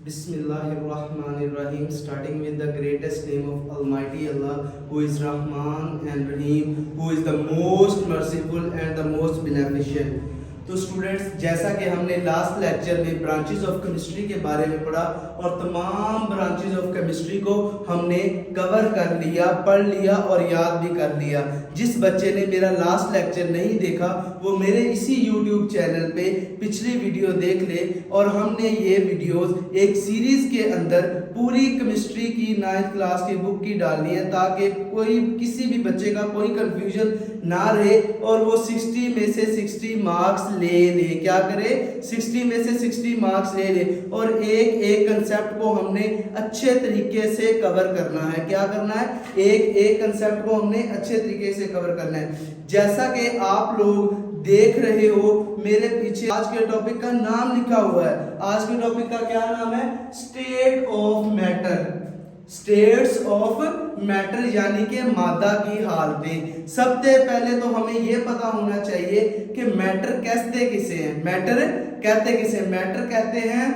Bismillahirrahmanirrahim. Starting with the greatest name of Almighty Allah, who is Rahman and Rahim, who is the most merciful and the most beneficent. तो students, जैसा कि हमने last lecture में branches of chemistry के बारे में पढ़ा और तमाम ब्रांचेस ऑफ केमिस्ट्री को हमने कवर कर लिया, पढ़ लिया और याद भी कर लिया। जिस बच्चे ने मेरा लास्ट लेक्चर नहीं देखा वो मेरे इसी यूट्यूब चैनल पे पिछली वीडियो देख ले। और हमने ये वीडियोस एक सीरीज के अंदर पूरी केमिस्ट्री की 9th क्लास की बुक की डालनी है ताकि कोई किसी भी बच्चे का कोई कंफ्यूजन ना रहे और वो 60 में से 60 मार्क्स ले क्या करे, 60 में से 60 मार्क्स ले और एक एक कंसेप्ट को हमने अच्छे तरीके से कवर करना है। क्या करना है? एक एक कंसेप्ट को हमने अच्छे तरीके से कवर करना है। जैसा कि आप लोग देख रहे हो मेरे पीछे आज के टॉपिक का नाम लिखा हुआ है। आज के टॉपिक का क्या नाम है? State of matter. States of matter यानी कि मादा की हालतें। सबसे पहले तो हमें यह पता होना चाहिए कि मैटर कहते किसे हैं। मैटर कहते किसे? मैटर कहते हैं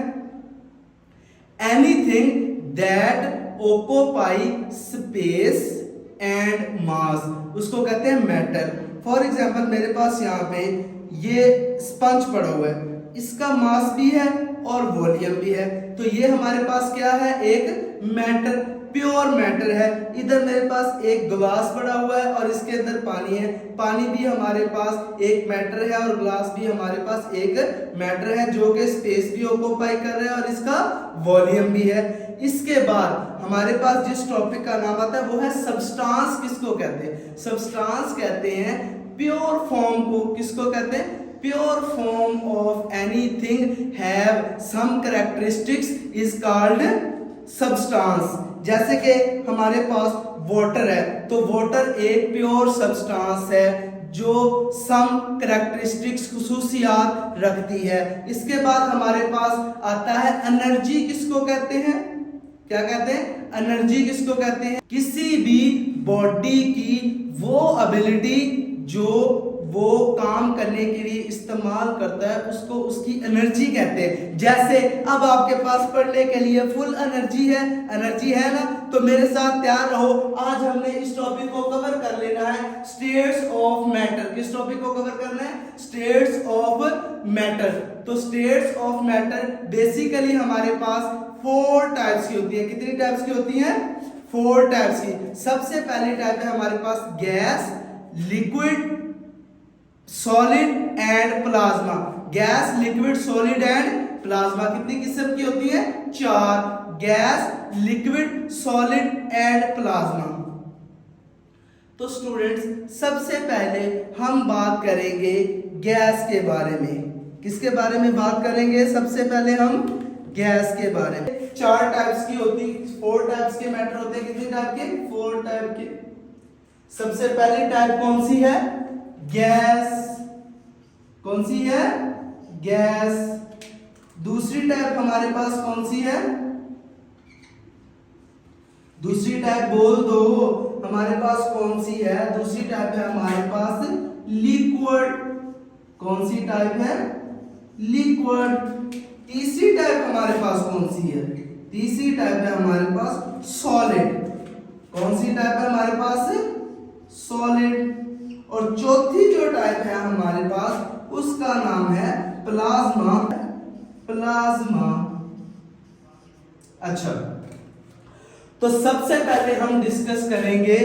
anything that occupy space and mass, उसको कहते हैं मैटर। फॉर एग्जाम्पल मेरे पास यहाँ पे ये स्पंज पड़ा हुआ है, इसका मास भी है और वॉल्यूम भी है, तो ये हमारे पास क्या है? एक मैटर, प्योर मैटर है। इधर मेरे पास एक ग्लास पड़ा हुआ है और इसके अंदर पानी है, पानी भी हमारे पास एक मैटर है और ग्लास भी हमारे पास एक मैटर है जो कि स्पेस भी ऑक्यूपाई कर रहा है और इसका वॉल्यूम भी है। इसके बाद हमारे पास जिस टॉपिक का नाम आता है वो है सब्सटेंस। किसको कहते हैं? सब्सटेंस कहते हैं प्योर फॉर्म को। किसको कहते हैं? Pure form of anything have some characteristics is called substance. जैसे कि हमारे पास वाटर है तो वाटर एक प्योर सब्सटेंस है जो सम कैरेक्टरिस्टिक्स खुसूसियात रखती है। इसके बाद हमारे पास आता है एनर्जी। किसको कहते हैं? क्या कहते हैं? एनर्जी किसको कहते हैं? किसी भी बॉडी की वो एबिलिटी जो वो काम करने के लिए इस्तेमाल करता है उसको उसकी एनर्जी कहते हैं। जैसे अब आपके पास पढ़ने के लिए फुल एनर्जी है ना, तो मेरे साथ तैयार रहो। आज हमने इस टॉपिक को कवर कर लेना है, स्टेट्स ऑफ मैटर। किस टॉपिक को कवर करना है? States of matter. तो स्टेट्स ऑफ मैटर बेसिकली हमारे पास 4 टाइप्स की होती है। कितनी टाइप्स की होती है? 4 टाइप्स की। सबसे पहली टाइप है हमारे पास gas, liquid, solid and plasma. Gas, liquid, solid and plasma कितनी किस्म की होती है? 4। Gas, liquid, solid and plasma. तो स्टूडेंट्स, सबसे पहले हम बात करेंगे गैस के बारे में। किसके बारे में बात करेंगे? सबसे पहले हम गैस के बारे में। 4 टाइप्स की होती, 4 टाइप्स के मैटर होते हैं। कितने टाइप के? 4 टाइप के। सबसे पहली टाइप कौन सी है? गैस। कौन सी है? गैस। दूसरी टाइप हमारे पास कौन सी है? दूसरी टाइप बोल दो हमारे पास कौन सी है? दूसरी टाइप है हमारे पास लिक्विड। कौन सी टाइप है? लिक्विड। तीसरी टाइप हमारे पास कौन सी है? तीसरी टाइप है हमारे पास सॉलिड। कौन सी टाइप है हमारे पास? सॉलिड। और चौथी जो टाइप है हमारे पास उसका नाम है प्लाज्मा। प्लाज्मा। अच्छा, तो सबसे पहले हम डिस्कस करेंगे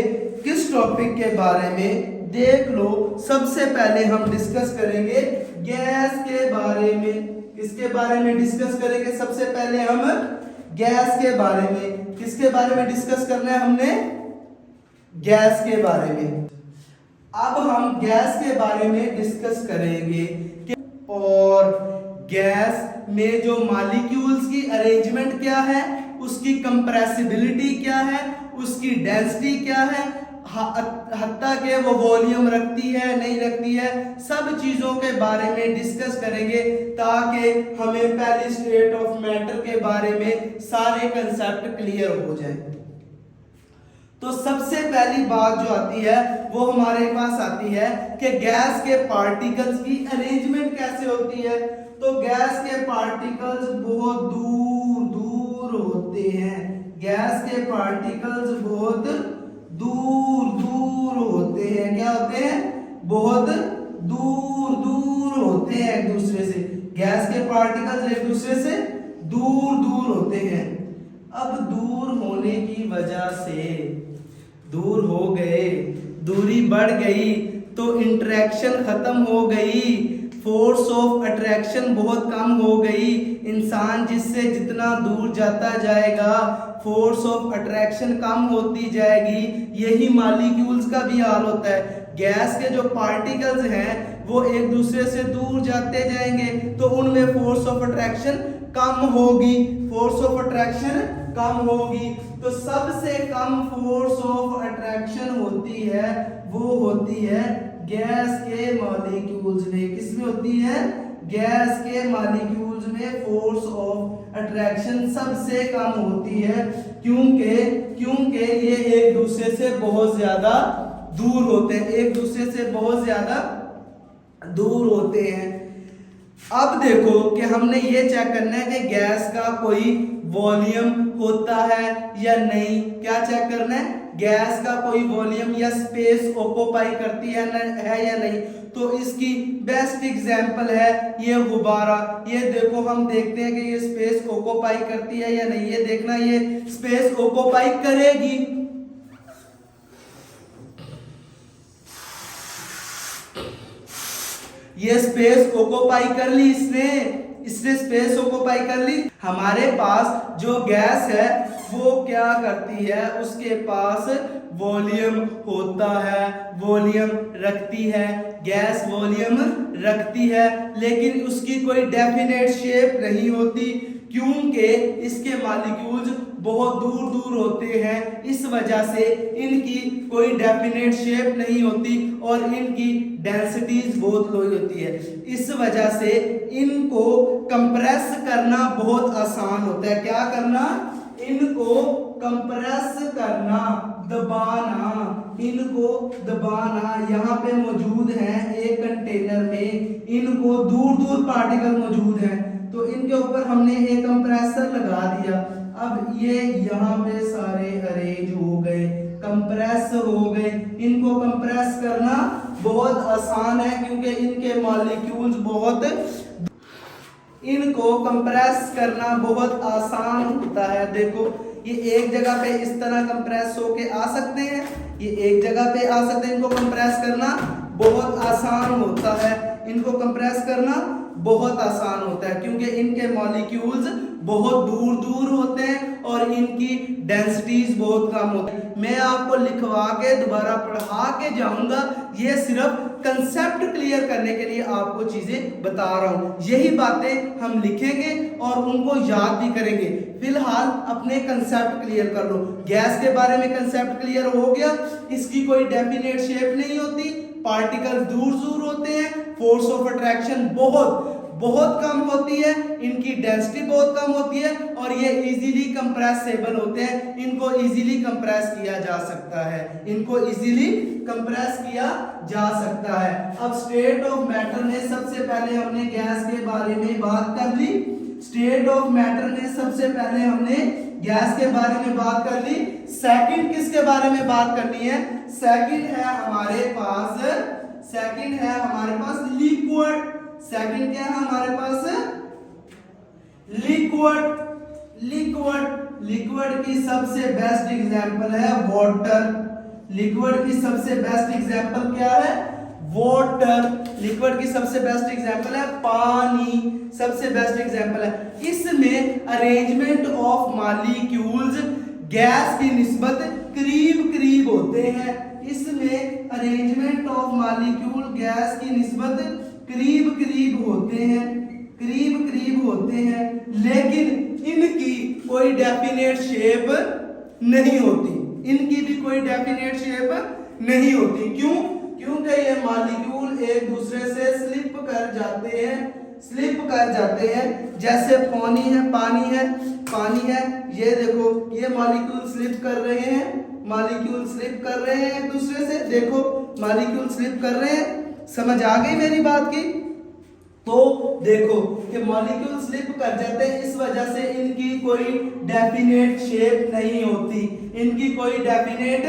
किस टॉपिक के बारे में? देख लो, सबसे पहले हम डिस्कस करेंगे गैस के बारे में। किसके बारे में डिस्कस करेंगे? सबसे पहले हम गैस के बारे में। किसके बारे में डिस्कस करना है हमने? गैस के बारे में। अब हम गैस के बारे में डिस्कस करेंगे और गैस में जो मॉलिक्यूल्स की अरेंजमेंट क्या है, उसकी कंप्रेसिबिलिटी क्या है, उसकी डेंसिटी क्या है, हत्ता के वो वॉल्यूम रखती है नहीं रखती है, सब चीजों के बारे में डिस्कस करेंगे ताकि हमें पहली स्टेट ऑफ मैटर के बारे में सारे कंसेप्ट क्लियर हो जाए। तो सबसे पहली बात जो आती है वो हमारे पास आती है कि गैस के पार्टिकल्स की अरेंजमेंट कैसे होती है। तो गैस के पार्टिकल्स बहुत दूर दूर होते हैं, गैस के पार्टिकल्स बहुत दूर दूर होते हैं। क्या होते हैं? बहुत दूर दूर होते हैं एक दूसरे से। गैस के पार्टिकल्स एक दूसरे से दूर दूर होते हैं। अब दूर होने की वजह से दूर हो गए, दूरी बढ़ गई तो इंटरेक्शन खत्म हो गई, फोर्स ऑफ अट्रैक्शन बहुत कम हो गई। इंसान जिससे जितना दूर जाता जाएगा फोर्स ऑफ अट्रैक्शन कम होती जाएगी। यही मॉलिक्यूल्स का भी हाल होता है। गैस के जो पार्टिकल्स हैं वो एक दूसरे से दूर जाते जाएंगे तो उनमें फोर्स ऑफ अट्रैक्शन कम होगी, फोर्स ऑफ अट्रैक्शन कम होगी। तो सबसे कम फोर्स ऑफ अट्रैक्शन होती है वो होती है गैस के मॉलिक्यूल्स में। किसमें होती है? गैस के मॉलिक्यूल्स में फोर्स ऑफ अट्रैक्शन सबसे कम होती है, क्योंकि ये एक दूसरे से बहुत ज्यादा दूर होते हैं, एक दूसरे से बहुत ज्यादा दूर होते हैं। अब देखो कि हमने ये चेक करना है कि गैस का कोई वॉल्यूम होता है या नहीं। क्या चेक करना है? गैस का कोई वॉल्यूम या स्पेस ऑक्यूपाई करती है या नहीं। तो इसकी बेस्ट एग्जांपल है ये गुब्बारा। ये देखो, हम देखते हैं कि ये स्पेस ऑक्यूपाई करती है या नहीं। ये देखना, ये स्पेस ऑक्यूपाई करेगी। ये स्पेस ऑक्यूपाई कर ली इसने स्पेस ऑक्यूपाई कर ली। हमारे पास जो गैस है वो क्या करती है? उसके पास वॉल्यूम होता है, वॉल्यूम रखती है, गैस वॉल्यूम रखती है, लेकिन उसकी कोई डेफिनेट शेप नहीं होती, क्योंकि इसके मॉलिक्यूल्स बहुत दूर दूर होते हैं। इस वजह से इनकी कोई डेफिनेट शेप नहीं होती और इनकी डेंसिटीज बहुत लो होती है। इस वजह से इनको कंप्रेस करना बहुत आसान होता है। क्या करना? इनको कंप्रेस करना, दबाना, इनको दबाना। यहाँ पे मौजूद है एक कंटेनर में, इनको दूर दूर पार्टिकल मौजूद हैं, तो इनके ऊपर हमने एक कंप्रेसर लगा दिया। अब ये यहाँ पे सारे अरेंज हो गए, कंप्रेस हो गए। इनको कंप्रेस करना बहुत आसान है क्योंकि इनके मॉलिक्यूल्स बहुत, इनको कंप्रेस करना बहुत आसान होता है। देखो, ये एक जगह पे इस तरह कंप्रेस होके आ सकते हैं, ये एक जगह पे आ सकते हैं। इनको कंप्रेस करना बहुत आसान होता है, इनको कंप्रेस करना बहुत आसान होता है क्योंकि इनके मॉलिक्यूल्स बहुत दूर दूर होते हैं और इनकी डेंसिटीज बहुत कम होती है। मैं आपको लिखवा के दोबारा पढ़ा के जाऊंगा, ये सिर्फ कंसेप्ट क्लियर करने के लिए आपको चीजें बता रहा हूं। यही बातें हम लिखेंगे और उनको याद भी करेंगे। फिलहाल अपने कंसेप्ट क्लियर कर लो। गैस के बारे में कंसेप्ट क्लियर हो गया, इसकी कोई डेफिनेट शेप नहीं होती, पार्टिकल दूर दूर होते हैं, फोर्स ऑफ अट्रैक्शन बहुत बहुत कम होती है, इनकी डेंसिटी बहुत कम होती है और ये इजीली कंप्रेसेबल होते हैं। इनको इजीली कंप्रेस किया जा सकता है, इनको इजीली कंप्रेस किया जा सकता है। अब स्टेट ऑफ मैटर में सबसे पहले हमने गैस के बारे में बात कर ली। स्टेट ऑफ मैटर में सबसे पहले हमने गैस के बारे में बात कर ली। सेकंड किसके बारे में बात करनी है? सेकंड है हमारे पास लिक्विड। सेकंड क्या है हमारे पास? लिक्विड की सबसे बेस्ट एग्जांपल है वाटर। लिक्विड की सबसे बेस्ट एग्जांपल क्या है? वाटर। लिक्विड की सबसे बेस्ट एग्जांपल है पानी, सबसे बेस्ट एग्जांपल है। इसमें अरेंजमेंट ऑफ मॉलिक्यूल्स गैस की निस्बत करीब करीब होते हैं। इसमें अरेंजमेंट ऑफ मॉलिक्यूल गैस की निस्बत करीब करीब होते हैं, लेकिन इनकी कोई डेफिनेट शेप नहीं होती, इनकी भी कोई डेफिनेट शेप नहीं होती। क्यों? क्योंकि ये मॉलिक्यूल एक दूसरे से स्लिप कर जाते हैं। जैसे पानी है, ये देखो, ये मॉलिक्यूल स्लिप कर रहे हैं एक दूसरे से। देखो, मॉलिक्यूल स्लिप कर रहे हैं। समझ आ गई मेरी बात की? तो देखो कि मॉलिक्यूल स्लिप कर जाते हैं, इस वजह से इनकी कोई डेफिनेट शेप नहीं होती, इनकी कोई डेफिनेट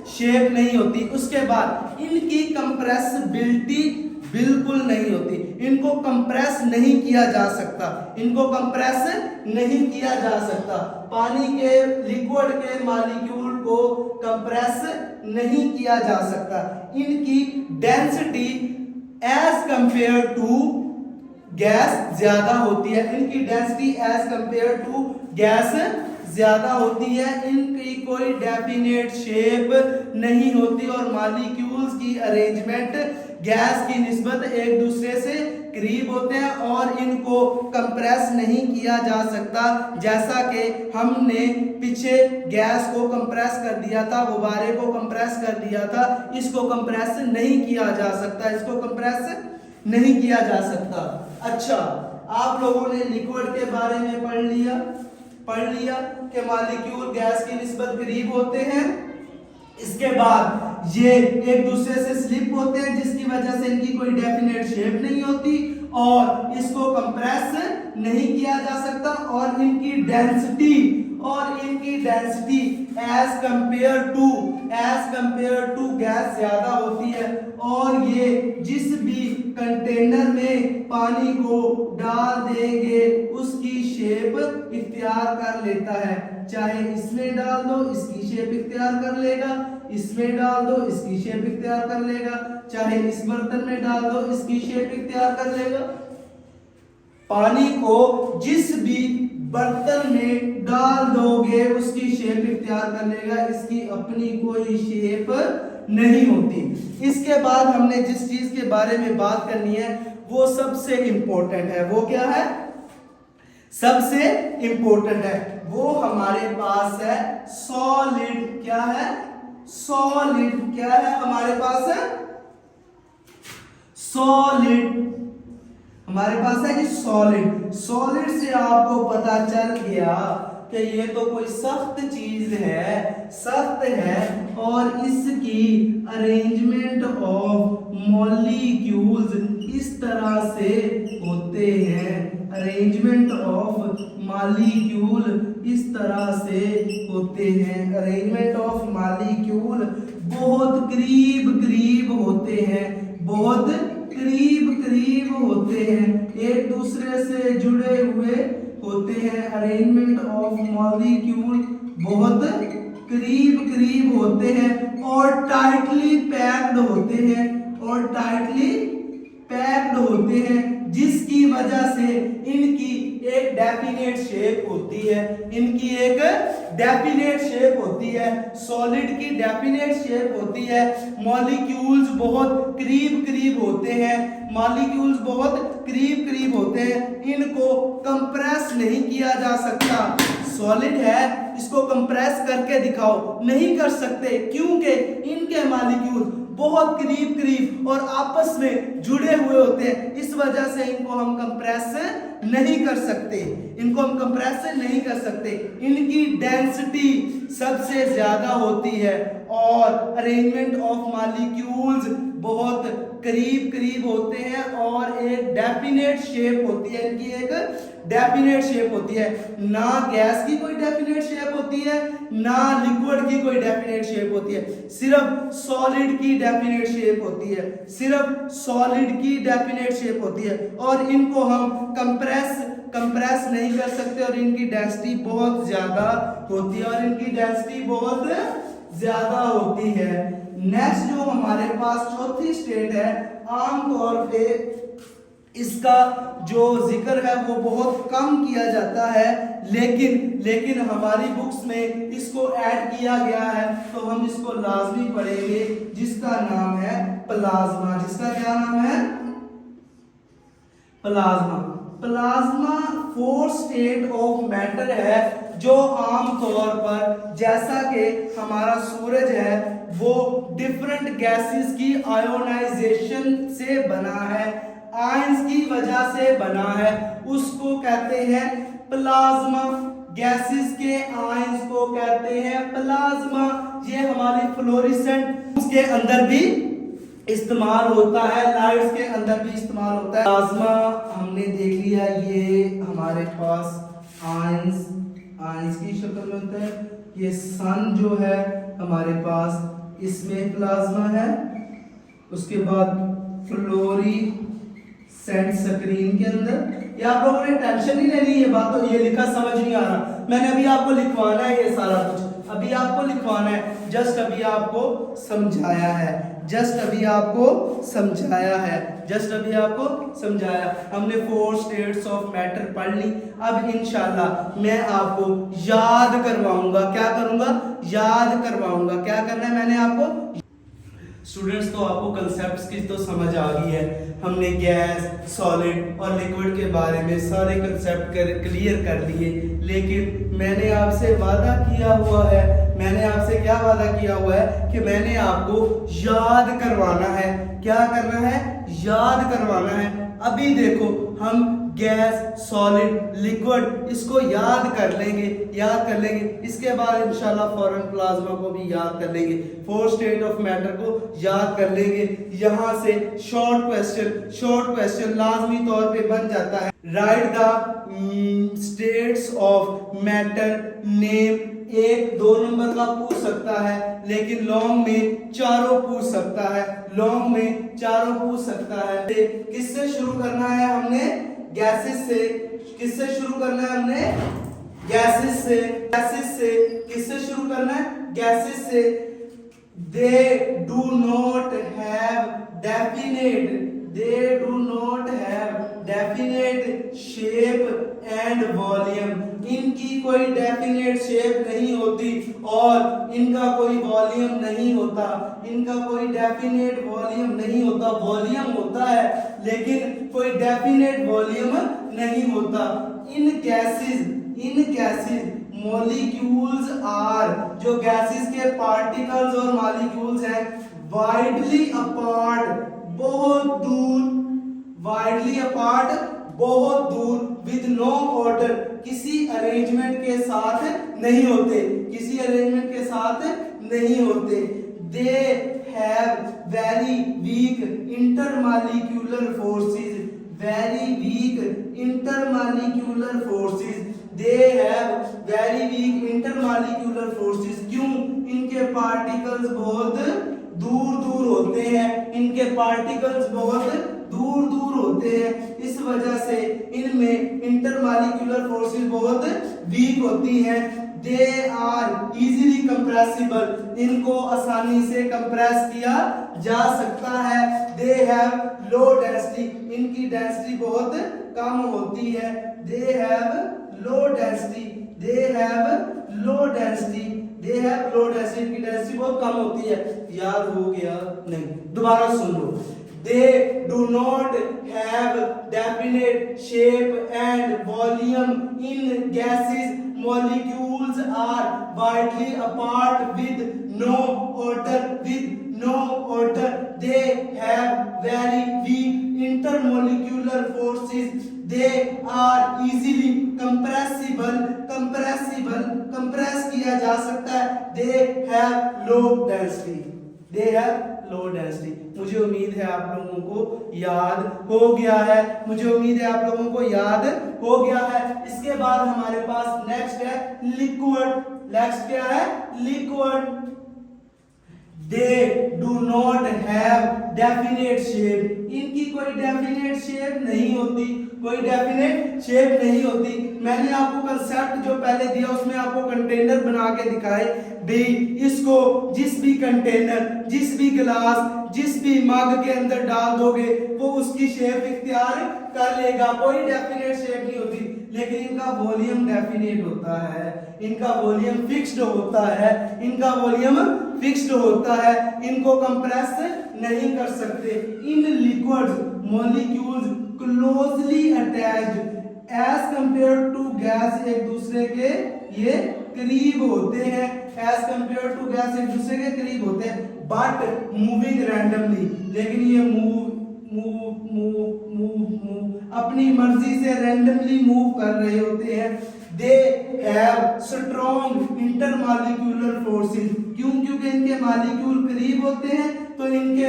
शेप नहीं होती। उसके बाद इनकी कंप्रेसिबिलिटी बिल्कुल नहीं होती, इनको कंप्रेस नहीं किया जा सकता, इनको कंप्रेस नहीं किया जा सकता। पानी के लिक्विड के मॉलिक्यूल को कंप्रेस नहीं किया जा सकता। इनकी density as compare to gas ज्यादा होती है, इनकी density as compare to gas ज्यादा होती है। इनकी कोई डेफिनेट शेप नहीं होती और मॉलिक्यूल्स की अरेंजमेंट गैस की निस्बत एक दूसरे से करीब होते हैं और इनको कंप्रेस नहीं किया जा सकता। जैसा कि हमने पीछे गैस को कंप्रेस कर दिया था, गुब्बारे को कंप्रेस कर दिया था, इसको कंप्रेस नहीं किया जा सकता, इसको कंप्रेस नहीं किया जा सकता। अच्छा, आप लोगों ने लिक्विड के बारे में पढ़ लिया कि मॉलिक्यूल गैस की निस्बत करीब होते हैं। इसके बाद ये एक दूसरे से स्लिप होते हैं, जिसकी वजह से इनकी कोई डेफिनेट शेप नहीं होती और इसको कंप्रेस नहीं किया जा सकता और इनकी density as compare to gas ज्यादा होती है और ये जिस भी कंटेनर में पानी को डाल देंगे उसकी शेप इख्तियार कर लेता है। चाहे इसमें डाल दो इसकी शेप इख्तियार कर लेगा, इसमें डाल दो इसकी शेप इख्तियार कर लेगा, चाहे इस बर्तन में डाल दो इसकी शेप इख्तियार कर लेगा। पानी को जिस भी बर्तन में डाल दोगे उसकी शेप इख्तियार कर लेगा, इसकी अपनी कोई शेप नहीं होती। इसके बाद हमने जिस चीज के बारे में बात करनी है वो सबसे इंपॉर्टेंट है। वो क्या है? सबसे इंपॉर्टेंट है वो हमारे पास है सॉलिड। क्या है? सॉलिड। क्या है हमारे पास? है सॉलिड। हमारे पास है कि सॉलिड। सॉलिड से आपको पता चल गया कि ये तो कोई सख्त चीज है, सख्त है और इसकी अरेंजमेंट ऑफ मॉलिक्यूल्स इस तरह से होते हैं। अरेंजमेंट ऑफ मॉलिक्यूल इस तरह से होते हैं। अरेंजमेंट ऑफ मॉलिक्यूल बहुत करीब करीब होते हैं, बहुत करीब करीब होते हैं, एक दूसरे से जुड़े हुए होते हैं। अरेंजमेंट ऑफ मॉलिक्यूल बहुत करीब करीब होते हैं और टाइटली पैक्ड होते हैं, और टाइटली पैक्ड होते हैं, जिसकी वजह से इनकी एक डेफिनेट शेप होती है। इनकी एक डेफिनेट शेप होती है। सॉलिड की डेफिनेट शेप होती है। मॉलिक्यूल्स बहुत करीब करीब होते हैं, मॉलिक्यूल्स बहुत करीब करीब होते हैं। इनको कंप्रेस नहीं किया जा सकता। सॉलिड है, इसको कंप्रेस करके दिखाओ, नहीं कर सकते, क्योंकि इनके मॉलिक्यूल बहुत करीब करीब और आपस में जुड़े हुए होते हैं। इस वजह से इनको हम कंप्रेस नहीं कर सकते, इनको हम कंप्रेस नहीं कर सकते। इनकी डेंसिटी सबसे ज्यादा होती है और अरेंजमेंट ऑफ मॉलिक्यूल्स बहुत करीब करीब होते हैं और एक डेफिनेट शेप होती है। इनकी एक डेफिनेट शेप होती है। ना गैस की कोई डेफिनेट शेप होती है, ना लिक्विड की कोई डेफिनेट शेप होती है, सिर्फ सॉलिड की डेफिनेट शेप होती है, सिर्फ सॉलिड की डेफिनेट शेप होती है। और इनको हम कंप्रेस नहीं कर सकते और इनकी डेंसिटी बहुत ज्यादा होती है, और इनकी डेंसिटी बहुत ज्यादा होती है। नेक्स्ट जो हमारे पास चौथी स्टेट है, आमतौर पे इसका जो जिक्र है वो बहुत कम किया जाता है, लेकिन हमारी बुक्स में इसको ऐड किया गया है, तो हम इसको लाजमी पढ़ेंगे, जिसका नाम है प्लाज्मा। जिसका क्या नाम है? Plasma. Plasma fourth state of matter है, जो आमतौर पर जैसा कि हमारा सूरज है वो डिफरेंट गैसेस की आयोनाइजेशन से बना है, आयंस की वजह से बना है, उसको कहते हैं प्लाज्मा। गैसेस के आयंस को कहते हैं प्लाज्मा। ये हमारी फ्लोरेसेंट के अंदर भी इस्तेमाल होता है, लाइट्स के अंदर भी इस्तेमाल होता है। प्लाज्मा हमने देख लिया, ये हमारे पास आयंस की शक्ल में होता है। ये सन जो है हमारे पास इसमें प्लाज्मा है। उसके बाद फ्लोरेसेंट स्क्रीन के अंदर, ये आप लोगों ने टेंशन नहीं लेनी, ये बात तो ये लिखा समझ नहीं आ रहा, मैंने अभी आपको लिखवाना है, ये सारा कुछ अभी आपको लिखवाना है, जस्ट अभी आपको समझाया है, जस्ट अभी आपको समझाया है, जस्ट अभी आपको समझाया। हमने 4 स्टेट्स ऑफ मैटर पढ़ ली। अब इंशाल्लाह मैं आपको याद करवाऊंगा, क्या करूंगा, याद करवाऊंगा। क्या करना है मैंने आपको, स्टूडेंट्स तो आपको कंसेप्ट्स की तो समझ आ गई है। हमने गैस, सॉलिड और लिक्विड के बारे में सारे कंसेप्ट क्लियर कर लिए, लेकिन मैंने आपसे वादा किया हुआ है, मैंने आपसे क्या वादा किया हुआ है कि मैंने आपको याद करवाना है। क्या करना है, याद करवाना है। अभी देखो हम गैस, सॉलिड, लिक्विड इसको याद कर लेंगे, याद कर लेंगे। इसके बाद इंशाल्लाह फौरन प्लाज्मा को भी याद कर लेंगे, 4 स्टेट ऑफ मैटर को याद कर लेंगे। यहाँ से शॉर्ट क्वेश्चन लाजमी तौर पे बन जाता है। Right the states of matter name, 1-2 number का पूछ सकता है, लेकिन लॉन्ग में चारों पूछ सकता है, लॉन्ग में चारों पूछ सकता है। किससे शुरू करना है हमने, गैसेस से। किससे शुरू करना है हमने, गैसेस से, गैसेस से। किससे शुरू करना है, गैसेस से। They do not have definite shape and volume. इनकी कोई डेफिनेट शेप नहीं होती और इनका कोई वॉल्यूम नहीं होता, इनका कोई डेफिनेट वॉल्यूम नहीं होता। वॉल्यूम होता है लेकिन कोई डेफिनेट वॉल्यूम नहीं होता। इन गैसेस मॉलिक्यूल्स आर, जो गैसेस के पार्टिकल्स और मॉलिक्यूल्स हैं, वाइडली अपार्ट, बहुत दूर, वाइडली अपार्ट, बहुत दूर, विद नो ऑर्डर, किसी अरेंजमेंट के साथ नहीं होते, किसी अरेंजमेंट के साथ नहीं होते। दे have very weak intermolecular forces, very weak intermolecular forces. They have very weak intermolecular forces. क्यों, इनके पार्टिकल्स बहुत दूर दूर होते हैं, इनके पार्टिकल्स बहुत दूर दूर होते हैं, इस वजह से इनमें इंटरमॉलिक्यूलर फोर्सेस बहुत वीक होती हैं। दे आर इजीली कंप्रेसिबल, इनको आसानी से कंप्रेस किया जा सकता है। दे हैव लो डेंसिटी, इनकी डेंसिटी बहुत कम होती है। They have low density, they have low density, they have low density, इनकी डेंसिटी बहुत कम होती है। याद हो गया नहीं, दोबारा सुन लो। They do not have definite shape and volume in gases. Molecules are widely apart with no order. With no order, they have very weak intermolecular forces. They are easily compressible. compress किया जा सकता है। They have low density. They have low density. मुझे उम्मीद है आप लोगों को याद हो गया है, मुझे उम्मीद है आप लोगों को याद हो गया है। इसके बाद हमारे पास नेक्स्ट है लिक्विड। नेक्स्ट क्या है, liquid. They do not have definite shape, इनकी कोई डेफिनेट शेप नहीं होती, कोई डेफिनेट शेप नहीं होती। मैंने आपको कंसेप्ट जो पहले दिया उसमें आपको कंटेनर बना के दिखाए भी, इसको जिस भी कंटेनर, जिस भी गिलास, जिस भी मग के अंदर डाल दोगे वो उसकी शेप इख्तियार कर लेगा, कोई डेफिनेट शेप नहीं होती। लेकिन इनका वॉल्यूम डेफिनेट होता है, इनका वॉल्यूम फिक्स्ड होता है, इनका वॉल्यूम फिक्स्ड होता है, इनको कंप्रेस नहीं कर सकते। In liquids molecules closely attached as compare to gas, एक दूसरे के ये करीब होते हैं, एज कंपेयर टू गैस एक दूसरे के करीब होते हैं, बट मूविंग रैंडमली, लेकिन ये मूव अपनी मर्जी से रैंडमली मूव कर रहे होते हैं। They have strong intermolecular forces, क्यों, क्योंकि इनके मॉलिक्यूल करीब होते हैं तो इनके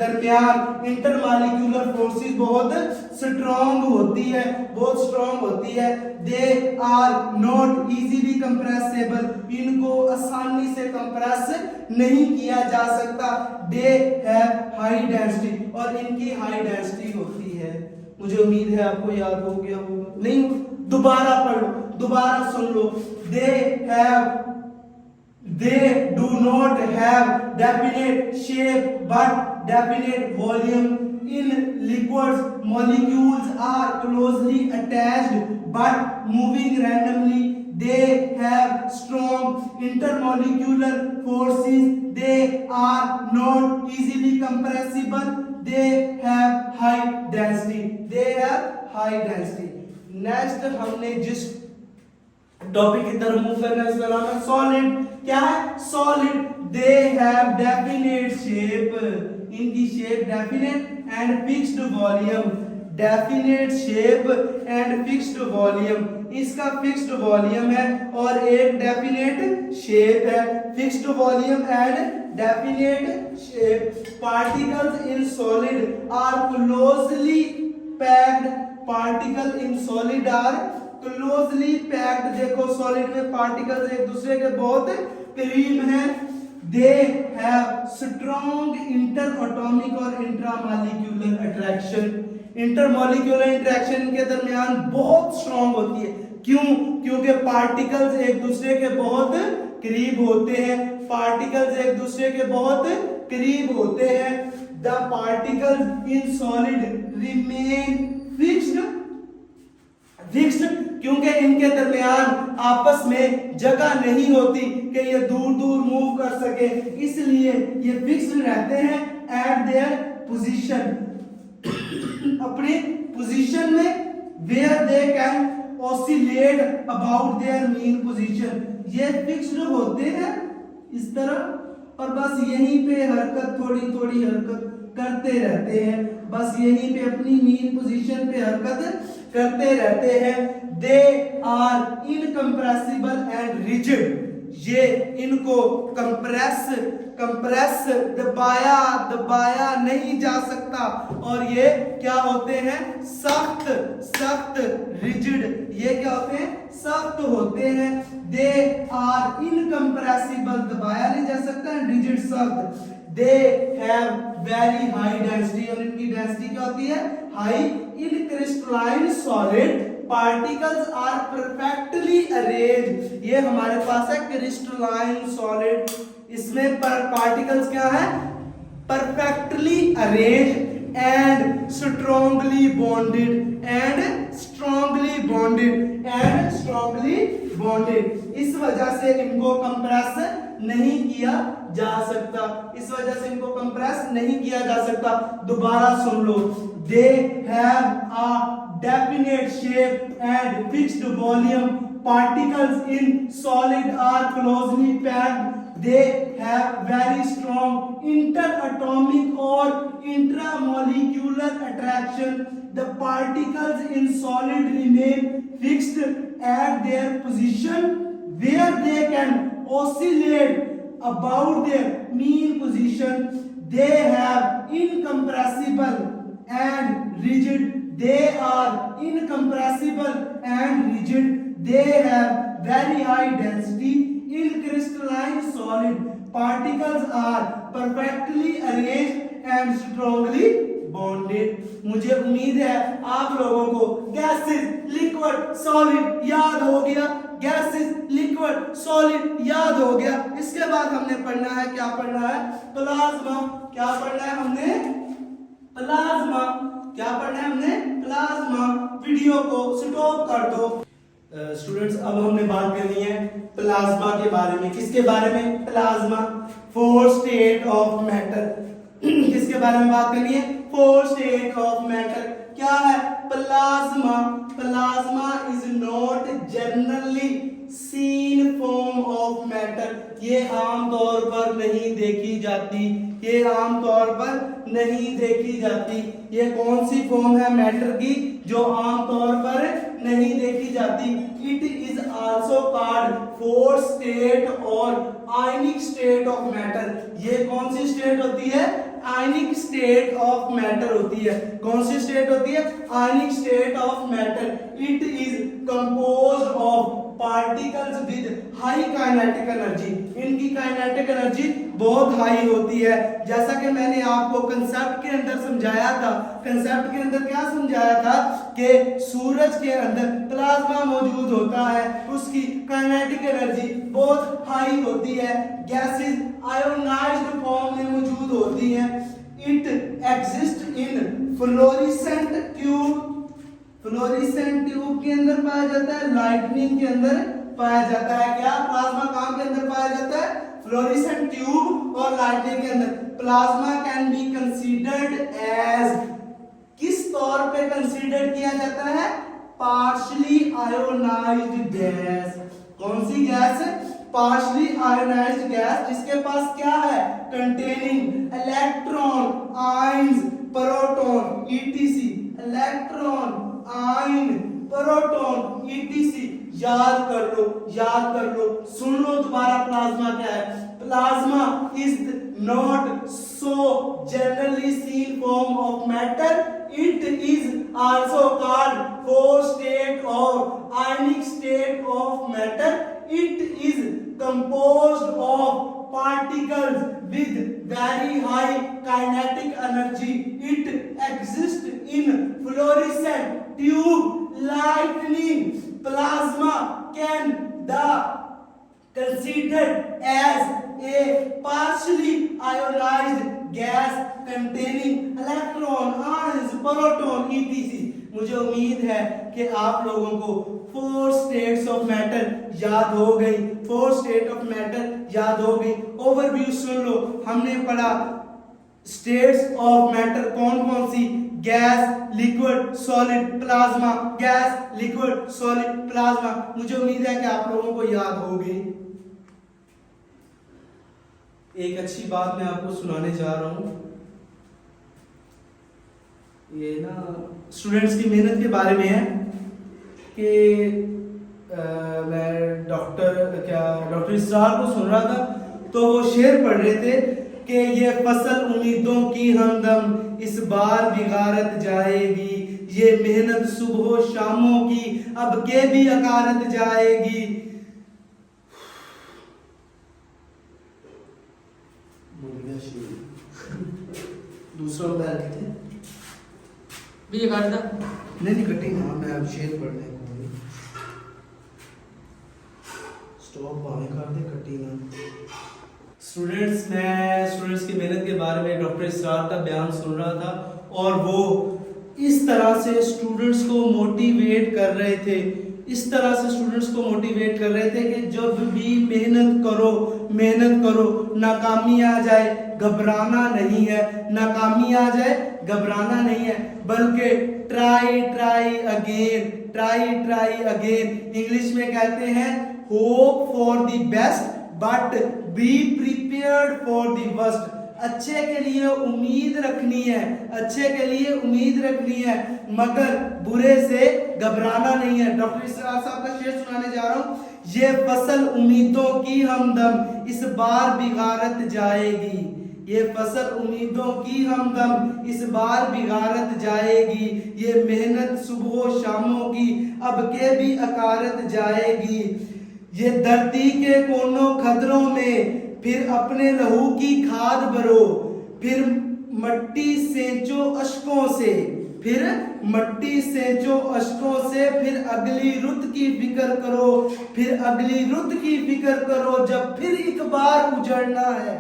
दरमियान इंटरमॉलिक्यूलर फोर्सेस बहुत स्ट्रॉन्ग होती है, बहुत स्ट्रॉन्ग होती है। They are not easily compressible, इनको आसानी से कंप्रेस नहीं किया जा सकता। दे हैव हाई डेंसिटी, और इनकी हाई डेंसिटी होती है। मुझे उम्मीद है आपको याद हो गया होगा, नहीं दोबारा पढ़ लो, दोबारा सुन लो। They do not have definite shape but definite volume. In liquids, molecules are closely attached but moving randomly. They have strong intermolecular forces. They are not easily compressible. They have high density. They have high density. Next हमने जिस topic की तरफ move करना है इसका नाम है solid. क्या है? Solid. They have definite shape, इनकी shape definite and fixed volume. Definite shape and fixed volume, इसका फिक्स्ड वॉल्यूम है और एक डेफिनेट शेप है। Fixed volume and definite shape. Particles in solid are closely packed. Particle in solid are closely packed. देखो solid में particles एक दूसरे के बहुत करीब हैं। They have strong inter atomic और इंट्रामॉलिक्यूलर अट्रैक्शन। इंटरमॉलिक्यूलर इंटरेक्शन के दरमियान बहुत स्ट्रॉन्ग होती है। क्यों? क्योंकि पार्टिकल्स एक दूसरे के बहुत करीब होते हैं। पार्टिकल्स एक दूसरे के बहुत करीब होते हैं। The particles in solid remain fixed. क्योंकि इनके दरमियान आपस में जगह नहीं होती कि ये दूर दूर मूव कर सके, इसलिए ये फिक्स्ड रहते हैं एट देयर पोजीशन, अपनी पोजीशन में। Where they can oscillate about their mean position. ये फिक्स्ड होते हैं इस तरह और बस यहीं पे हरकत, थोड़ी थोड़ी हरकत करते रहते हैं, बस यहीं पे अपनी मीन पोजीशन पे हरकत करते रहते हैं। They are incompressible and rigid. ये इनको कंप्रेस दबाया नहीं जा सकता और ये क्या होते हैं? सख्त रिजिड। ये क्या होते हैं? सख्त होते हैं। दे आर इनकम्प्रेसिबल, दबाया नहीं जा सकता, रिजिड सख्त। They have very high density, और इनकी डेंसिटी क्या होती है? High. In crystalline solid particles are perfectly arranged. ये हमारे पास है क्रिस्टलाइन सॉलिड, इसमें पार्टिकल्स क्या है? Perfectly arranged and strongly bonded. इस वजह से इनको कंप्रेस नहीं किया जा सकता, इस वजह से इनको कंप्रेस नहीं किया जा सकता। दोबारा सुन लो। They have a definite shape and fixed volume. Particles in solid are closely packed. They have very strong interatomic or intramolecular attraction. The particles in solid remain fixed at their position where they can oscillate about their mean position. They have incompressible and rigid. They are incompressible and rigid. They have very high density. In crystalline solid, particles are perfectly arranged and strongly bonded. मुझे उम्मीद है आप लोगों को gases, liquid, solid याद हो गया। Gases, liquid, solid याद हो गया। इसके बाद हमने पढ़ना है, क्या पढ़ना है? प्लाज्मा। क्या पढ़ना है हमने? प्लाज्मा। क्या पढ़ना है हमने? प्लाज्मा। वीडियो को स्टॉप कर दो। स्टूडेंट्स, अब हमने बात करनी है प्लाज्मा के बारे में। किसके बारे में? Plasma, four state of matter. किसके बारे में बात करनी है? Four state of matter. क्या है plasma? Plasma is not generally seen form of matter. ये आमतौर पर नहीं देखी जाती, ये आमतौर पर नहीं देखी जाती। ये कौन सी फॉर्म है मैटर की जो आमतौर पर नहीं देखी जाती? It is also called fourth state और आयनिक स्टेट ऑफ मैटर। ये कौन सी स्टेट होती है? आयनिक स्टेट ऑफ मैटर होती है। कौन सी स्टेट होती है? Ionic state of matter. It is composed of particles with high kinetic energy. इनकी काइनेटिक एनर्जी बहुत हाई होती है। जैसा कि मैंने आपको कंसेप्ट के अंदर समझाया था, कंसेप्ट के अंदर क्या समझाया था कि सूरज के अंदर प्लाज्मा मौजूद होता है, उसकी काइनेटिक एनर्जी बहुत हाई होती है, गैसेस आयोनाइज्ड फॉर्म में मौजूद होती हैं। It exist in fluorescent tube. Fluorescent tube के अंदर पाया जाता है, लाइटनिंग के अंदर पाया जाता है। क्या प्लाज्मा कहां के अंदर पाया जाता है? फ्लोरेसेंट ट्यूब और लाइटनिंग के अंदर। Plasma can be considered as, किस तौर पे कंसीडर किया जाता है? Partially ionized gas. कौन सी गैस है? पार्शियली आयोनाइज्ड गैस, जिसके पास क्या है? Containing electron, ions, proton ETC. Electron, ion, proton ETC. याद कर लो, याद कर लो, सुन लो दोबारा। प्लाज्मा क्या है? Plasma is not so generally seen form of matter. It is also called four state of ionic state of matter. It is composed of particles with very high kinetic energy. It exists in fluorescent tube, lightning. Plasma can be considered as a partially ionized gas containing electron, ions, proton, etc. मुझे उम्मीद है कि आप लोगों को four states of matter याद हो गई। फोर स्टेट ऑफ मैटर याद हो गई। ओवरव्यू सुन लो। हमने पढ़ा स्टेट्स ऑफ मैटर कौन कौन सी? Gas, liquid, solid, plasma. Gas, liquid, solid, plasma. मुझे उम्मीद है कि आप लोगों को याद होगी। एक अच्छी बात मैं आपको सुनाने जा रहा हूं। ये ना स्टूडेंट्स की मेहनत के बारे में है कि मैं डॉक्टर इसरार को सुन रहा था, तो वो शेर पढ़ रहे थे कि ये फसल उम्मीदों की हमदम इस बार बिगारत जाएगी, ये मेहनत सुबह शामों की अब के भी अकारत जाएगी। दूसरा बैल थे भी ये काट दा नहीं कटी। हाँ मैं अब शेर पढ़ने को स्टॉप भावे कर दे, कटी ना। स्टूडेंट्स, मैं स्टूडेंट्स की मेहनत के बारे में डॉक्टर इसरार का बयान सुन रहा था और वो इस तरह से स्टूडेंट्स को मोटिवेट कर रहे थे, इस तरह से स्टूडेंट्स को मोटिवेट कर रहे थे कि जब भी मेहनत करो, मेहनत करो, नाकामी आ जाए घबराना नहीं है, नाकामी आ जाए घबराना नहीं है, बल्कि try try again, try try again. English में कहते हैं hope for the best but be prepared for the worst. अच्छे के लिए उम्मीद रखनी है, अच्छे के लिए उम्मीद रखनी है, मगर बुरे से घबराना नहीं है। डॉक्टर इसरार साहब का शेर सुनाने जा रहा हूं। ये फसल उम्मीदों की हमदम इस बार बिगारत जाएगी, ये फसल उम्मीदों की हमदम इस बार बिगारत जाएगी, ये मेहनत सुबह शामों की अब के भी अकारत जाएगी। ये धरती के कोनों खदरों में फिर अपने लहू की खाद भरो, फिर मट्टी सेंचो अश्कों से, फिर मट्टी सेंचो अश्कों से, फिर अगली रुत की फिक्र करो, फिर अगली रुत की फिक्र करो। जब फिर एक बार उजड़ना है,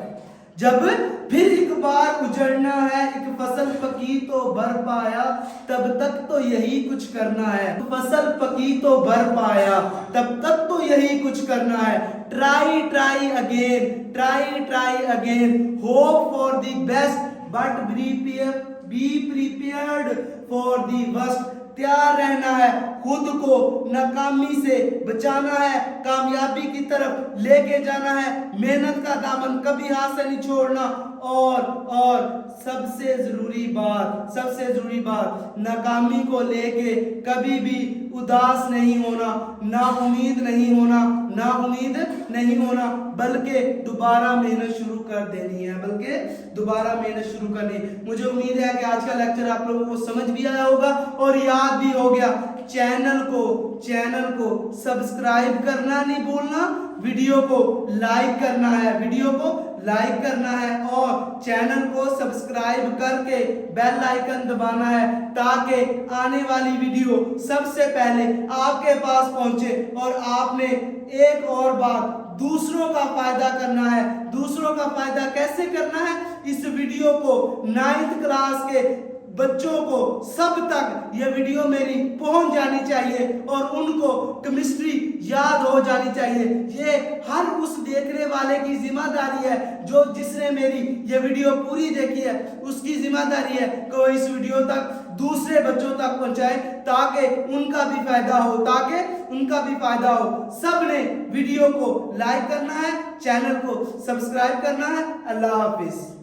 जब फिर एक बार उजड़ना है, एक फसल पकी तो भर पाया, तब तक तो यही कुछ करना है। फसल पकी तो भर पाया, तब तक तो यही कुछ करना है। Try try again, try try again, hope for the best but be prepared for the worst. तैयार रहना है, खुद को नाकामी से बचाना है, कामयाबी की तरफ लेके जाना है। मेहनत का दामन कभी हाथ से नहीं छोड़ना, और सबसे जरूरी बात नाकामी को लेके कभी भी उदास नहीं होना, ना उम्मीद नहीं होना, बल्कि दोबारा मेहनत शुरू कर देनी है, मुझे उम्मीद है कि आज का लेक्चर आप लोगों को समझ भी आया होगा और याद भी हो गया। चैनल को सब्सक्राइब करना नहीं भूलना, वीडियो को लाइक करना है और चैनल को सब्सक्राइब करके बेल आइकन दबाना है ताकि आने वाली वीडियो सबसे पहले आपके पास पहुंचे। और आपने एक और बात, दूसरों का फायदा करना है। दूसरों का फायदा कैसे करना है? इस वीडियो को 9th क्लास के बच्चों को सब तक ये वीडियो मेरी पहुंच जानी चाहिए और उनको केमिस्ट्री याद हो जानी चाहिए। ये हर उस देखने वाले की जिम्मेदारी है जिसने मेरी ये वीडियो पूरी देखी है, उसकी जिम्मेदारी है कि वो इस वीडियो तक दूसरे बच्चों तक पहुंचाए ताकि उनका भी फायदा हो। सबने वीडियो को लाइक करना है, चैनल को सब्सक्राइब करना है। अल्लाह हाफिज।